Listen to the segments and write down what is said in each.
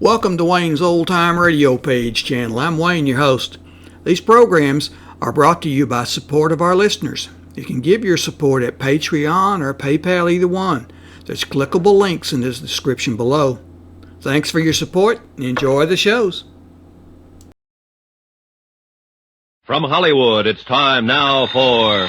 Welcome to Wayne's Old Time Radio Page channel. I'm Wayne, your host. These programs are brought to you by support of our listeners. You can give your support at Patreon or PayPal, either one. There's clickable links in the description below. Thanks for your support and enjoy the shows. From Hollywood, it's time now for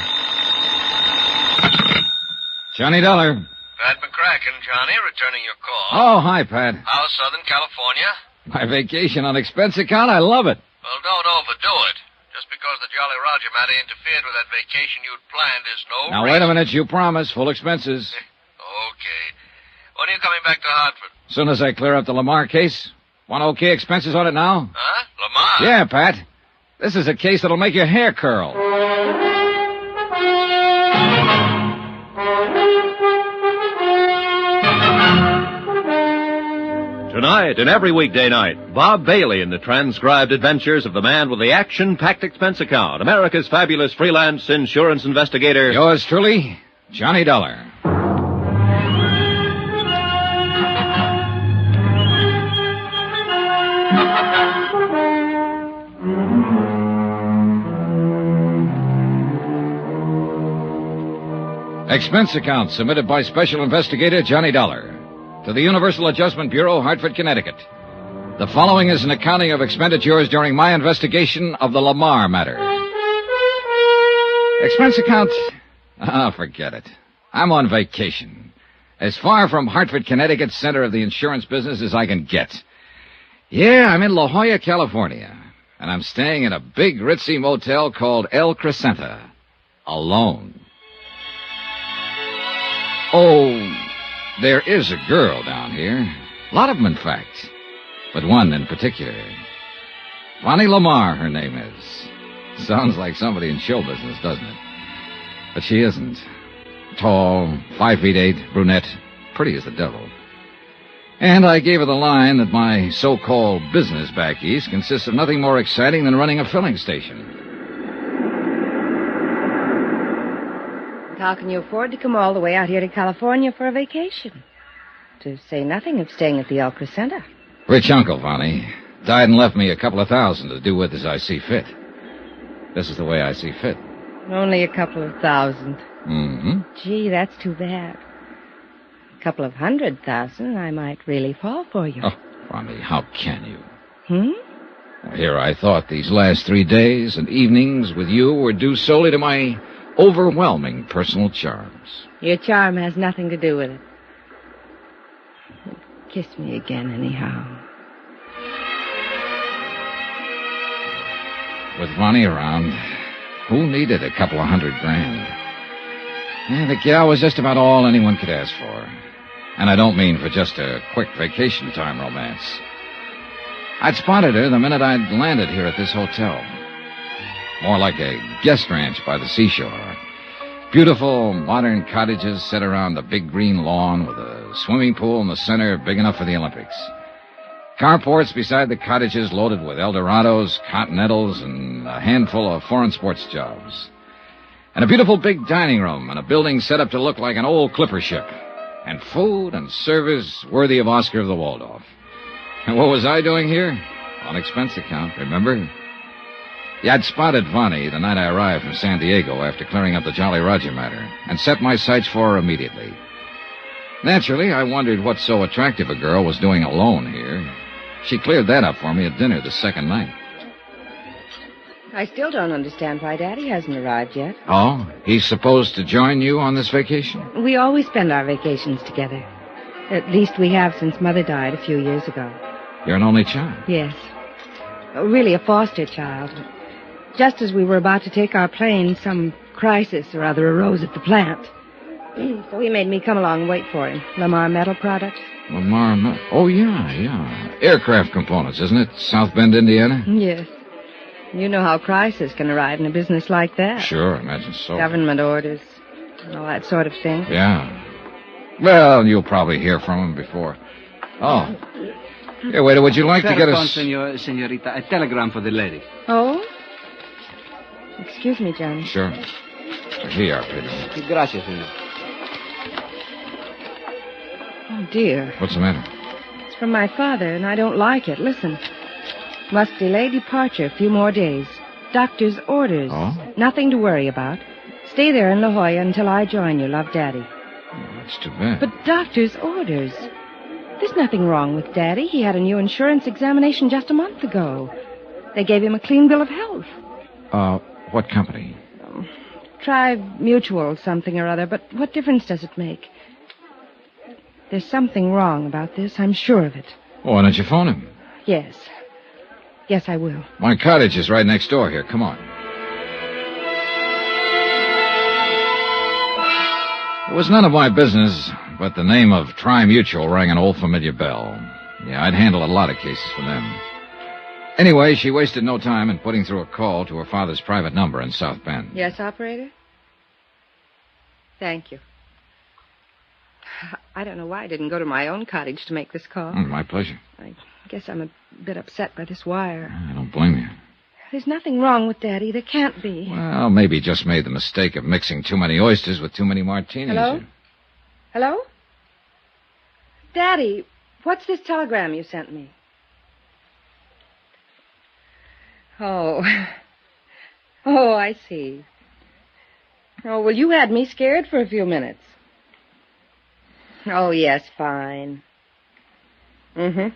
Johnny Dollar. Pat McCracken, Johnny, returning your call. Oh, hi, Pat. How's Southern California? My vacation on expense account, I love it. Well, don't overdo it. Just because the Jolly Roger matter interfered with that vacation you'd planned is no Now, reason. wait a minute. You promised full expenses. Okay. When are you coming back to Hartford? As soon as I clear up the Lamarr case. Want okay expenses on it now? Huh? Lamarr? Yeah, Pat. This is a case that'll make your hair curl. Tonight and every weekday night, Bob Bailey in the transcribed adventures of the man with the action-packed expense account, America's fabulous freelance insurance investigator. Yours truly, Johnny Dollar. Expense account submitted by Special Investigator Johnny Dollar to the Universal Adjustment Bureau, Hartford, Connecticut. The following is an accounting of expenditures during my investigation of the Lamarr matter. Expense account? Forget it. I'm on vacation. As far from Hartford, Connecticut, center of the insurance business as I can get. Yeah, I'm in La Jolla, California, and I'm staying in a big ritzy motel called El Crescenta. Alone. Oh, there is a girl down here. A lot of them, in fact. But one in particular. Bonnie Lamarr, her name is. Sounds like somebody in show business, doesn't it? But she isn't. Tall, 5'8", brunette, pretty as the devil. And I gave her the line that my so-called business back east consists of nothing more exciting than running a filling station. How can you afford to come all the way out here to California for a vacation? To say nothing of staying at the El Crescenta. Rich uncle, Vonnie. Died and left me a couple of $1,000 to do with as I see fit. This is the way I see fit. Only a couple of $1,000. Mm-hmm. Gee, that's too bad. A couple of $100,000, I might really fall for you. Oh, Vonnie, how can you? Hmm? Here I thought these last 3 days and evenings with you were due solely to my overwhelming personal charms. Your charm has nothing to do with it. Kiss me again, anyhow. With Vonnie around, who needed a couple of $100,000? The gal was just about all anyone could ask for. And I don't mean for just a quick vacation time romance. I'd spotted her the minute I'd landed here at this hotel. More like a guest ranch by the seashore. Beautiful, modern cottages set around a big green lawn with a swimming pool in the center big enough for the Olympics. Carports beside the cottages loaded with Eldorados, Continentals, and a handful of foreign sports jobs. And a beautiful big dining room and a building set up to look like an old clipper ship. And food and service worthy of Oscar of the Waldorf. And what was I doing here? On expense account, remember? Yeah, I'd spotted Vonnie the night I arrived from San Diego after clearing up the Jolly Roger matter, and set my sights for her immediately. Naturally, I wondered what so attractive a girl was doing alone here. She cleared that up for me at dinner the second night. I still don't understand why Daddy hasn't arrived yet. Oh? He's supposed to join you on this vacation? We always spend our vacations together. At least we have since Mother died a few years ago. You're an only child? Yes. Really a foster child. Just as we were about to take our plane, some crisis or other arose at the plant. So he made me come along and wait for him. Lamarr Metal Products. Lamarr. Oh, yeah. Aircraft components, isn't it? South Bend, Indiana? Yes. You know how crisis can arrive in a business like that. Sure, I imagine so. Government orders, and all that sort of thing. Yeah. Well, you'll probably hear from him before. Oh. Here, waiter, would you like to get us... Senorita, a telegram for the lady. Oh? Excuse me, Johnny. Sure. Here you are, Peter. Gracias, senor. Oh, dear. What's the matter? It's from my father, and I don't like it. Listen. Must delay departure a few more days. Doctor's orders. Oh? Nothing to worry about. Stay there in La Jolla until I join you. Love, Daddy. Oh, that's too bad. But doctor's orders. There's nothing wrong with Daddy. He had a new insurance examination just a month ago. They gave him a clean bill of health. What company? Try Mutual something or other, but what difference does it make? There's something wrong about this. I'm sure of it. Oh, why don't you phone him? Yes. Yes, I will. My cottage is right next door here. Come on. It was none of my business, but the name of Tri-Mutual rang an old familiar bell. Yeah, I'd handled a lot of cases for them. Anyway, she wasted no time in putting through a call to her father's private number in South Bend. Yes, operator? Thank you. I don't know why I didn't go to my own cottage to make this call. My pleasure. I guess I'm a bit upset by this wire. I don't blame you. There's nothing wrong with Daddy. There can't be. Well, maybe he just made the mistake of mixing too many oysters with too many martinis. Hello? Hello? Daddy, what's this telegram you sent me? Oh. Oh, I see. Oh, well, you had me scared for a few minutes. Oh, yes, fine. Mm-hmm.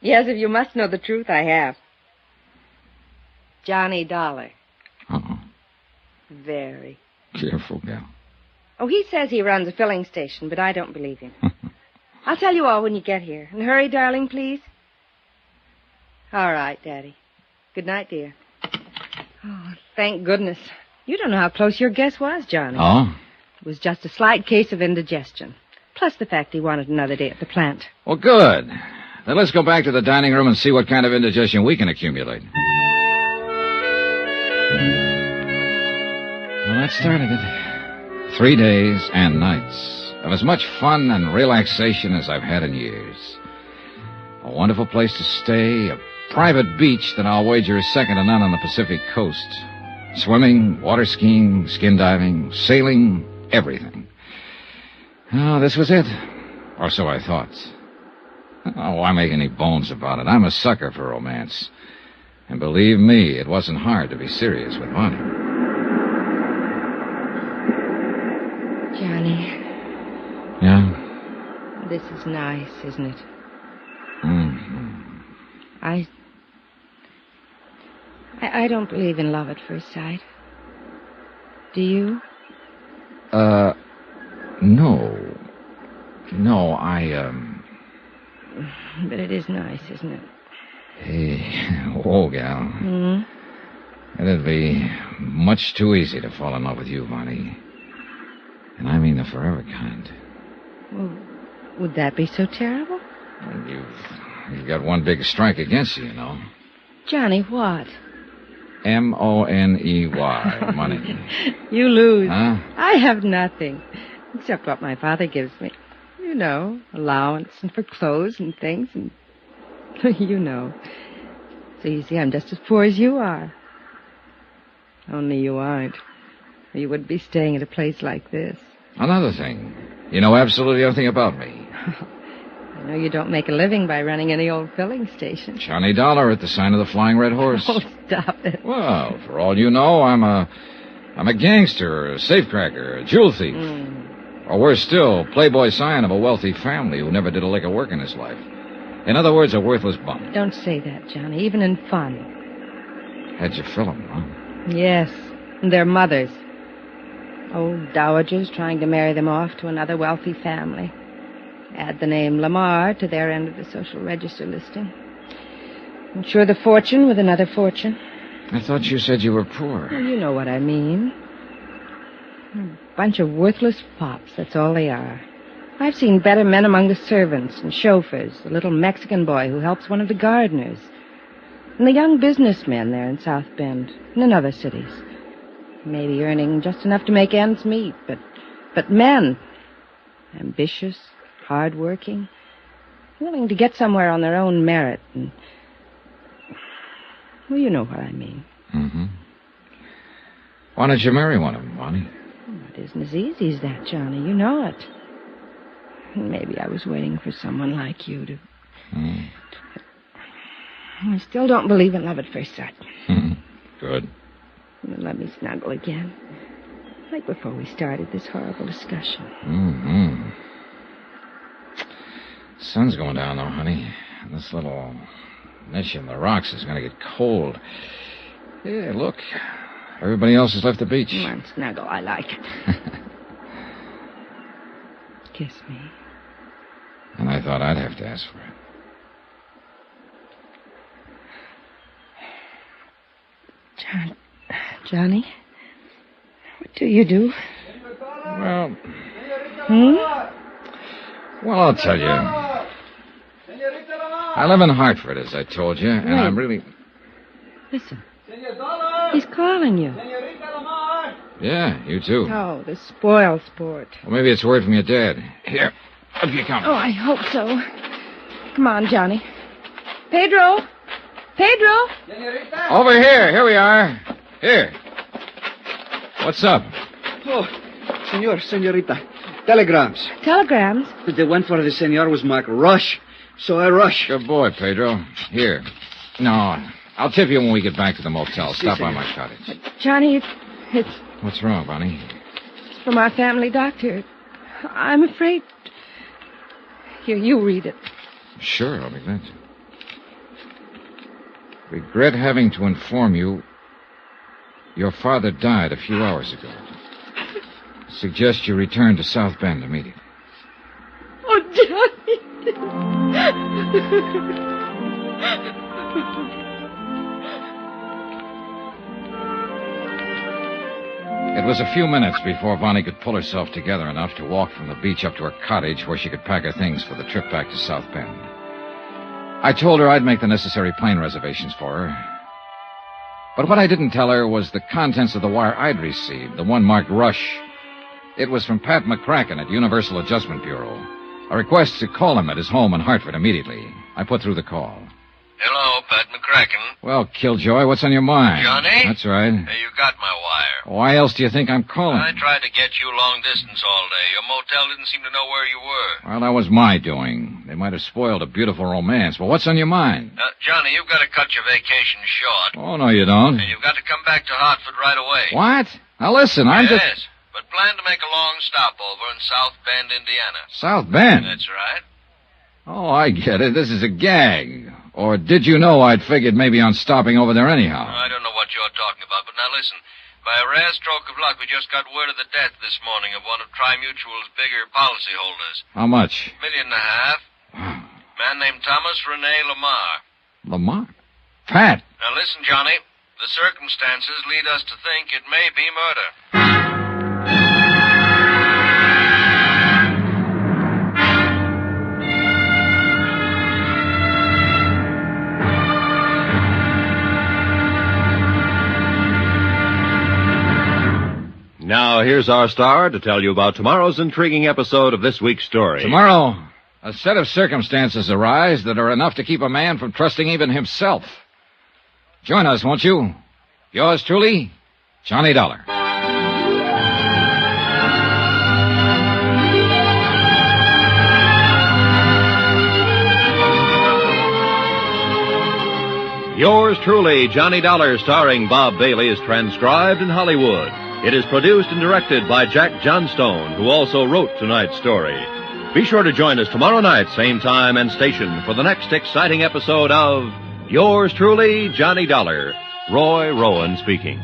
Yes, if you must know the truth, I have. Johnny Dollar. Uh-oh. Very. Careful, gal. Oh, he says he runs a filling station, but I don't believe him. I'll tell you all when you get here. And hurry, darling, please. All right, Daddy. Good night, dear. Oh, thank goodness. You don't know how close your guess was, Johnny. Oh? It was just a slight case of indigestion. Plus the fact he wanted another day at the plant. Well, good. Then let's go back to the dining room and see what kind of indigestion we can accumulate. Well, that started it. 3 days and nights of as much fun and relaxation as I've had in years. A wonderful place to stay, a private beach that I'll wager is second to none on the Pacific coast. Swimming, water skiing, skin diving, sailing, everything. Oh, this was it. Or so I thought. Oh, why make any bones about it? I'm a sucker for romance. And believe me, it wasn't hard to be serious with Bonnie. Johnny. Yeah? This is nice, isn't it? Mm-hmm. I don't believe in love at first sight. Do you? No. No, But it is nice, isn't it? Hey, whoa, gal. Hmm? It'd be much too easy to fall in love with you, Bonnie. And I mean the forever kind. Well, would that be so terrible? Well, you've got one big strike against you, you know. Johnny, what? Money. Money. You lose. Huh? I have nothing, except what my father gives me. You know, allowance and for clothes and things, and you know. So you see, I'm just as poor as you are. Only you aren't. Or you wouldn't be staying at a place like this. Another thing. You know absolutely everything about me. I know you don't make a living by running any old filling station. Johnny Dollar at the sign of the Flying Red Horse. Oh, stop it. Well, for all you know, I'm a gangster, a safecracker, a jewel thief. Or worse still, playboy scion of a wealthy family who never did a lick of work in his life. In other words, a worthless bum. Don't say that, Johnny, even in fun. How'd you fill him, huh? Yes, and their mothers. Old dowagers trying to marry them off to another wealthy family. Add the name Lamarr to their end of the social register listing. Insure the fortune with another fortune. I thought you said you were poor. Well, you know what I mean. A bunch of worthless fops, that's all they are. I've seen better men among the servants and chauffeurs, the little Mexican boy who helps one of the gardeners, and the young businessmen there in South Bend and in other cities. Maybe earning just enough to make ends meet, but men, ambitious, hard-working, willing to get somewhere on their own merit, and, well, you know what I mean. Mm-hmm. Why don't you marry one of them, Bonnie? It isn't as easy as that, Johnny. You know it. Maybe I was waiting for someone like you to... I still don't believe in love at first sight. Good. Let me snuggle again. Like before we started this horrible discussion. Sun's going down, though, honey. This little niche in the rocks is going to get cold. Yeah, look. Everybody else has left the beach. Come on, snuggle. I like it. Kiss me. And I thought I'd have to ask for it. Johnny? What do you do? Well... Well, I'll tell you. I live in Hartford, as I told you, and I'm really... Listen. He's calling you. Yeah, you too. Oh, the spoil sport. Well, maybe it's word from your dad. Here, up you come. Oh, I hope so. Come on, Johnny. Pedro! Pedro! Over here. Here we are. Here. What's up? Oh, senorita. Telegrams. Telegrams? The one for the senor was marked rush, so I rush. Good boy, Pedro. Here. No, I'll tip you when we get back to the motel. Stop by my cottage. Johnny, it's What's wrong, Bonnie? from our family doctor. I'm afraid... Here, you read it. Sure, I'll be glad to. Regret having to inform you your father died a few hours ago. Suggest you return to South Bend immediately. Oh, Johnny! It was a few minutes before Bonnie could pull herself together enough to walk from the beach up to her cottage where she could pack her things for the trip back to South Bend. I told her I'd make the necessary plane reservations for her. But what I didn't tell her was the contents of the wire I'd received, the one marked Rush. It was from Pat McCracken at Universal Adjustment Bureau. A request to call him at his home in Hartford immediately. I put through the call. Hello, Pat McCracken. Well, Killjoy, what's on your mind? Johnny? That's right. Hey, you got my wire. Why else do you think I'm calling? I tried to get you long distance all day. Your motel didn't seem to know where you were. Well, that was my doing. They might have spoiled a beautiful romance. But what's on your mind? Johnny, you've got to cut your vacation short. Oh, no, you don't. And you've got to come back to Hartford right away. What? Now, listen, I'm yes, just... but plan to make a long stopover in South Bend, Indiana. South Bend? That's right. Oh, I get it. This is a gag. Or did you know I'd figured maybe on stopping over there anyhow? I don't know what you're talking about, but now listen. By a rare stroke of luck, we just got word of the death this morning of one of Tri-Mutual's bigger policyholders. How much? $1.5 million. Man named Thomas Rene Lamarr. Lamar? Pat? Now listen, Johnny. The circumstances lead us to think it may be murder. Now, here's our star to tell you about tomorrow's intriguing episode of this week's story. Tomorrow, a set of circumstances arise that are enough to keep a man from trusting even himself. Join us, won't you? Yours truly, Johnny Dollar. Yours truly, Johnny Dollar, starring Bob Bailey, is transcribed in Hollywood. It is produced and directed by Jack Johnstone, who also wrote tonight's story. Be sure to join us tomorrow night, same time and station, for the next exciting episode of Yours truly, Johnny Dollar. Roy Rowan speaking.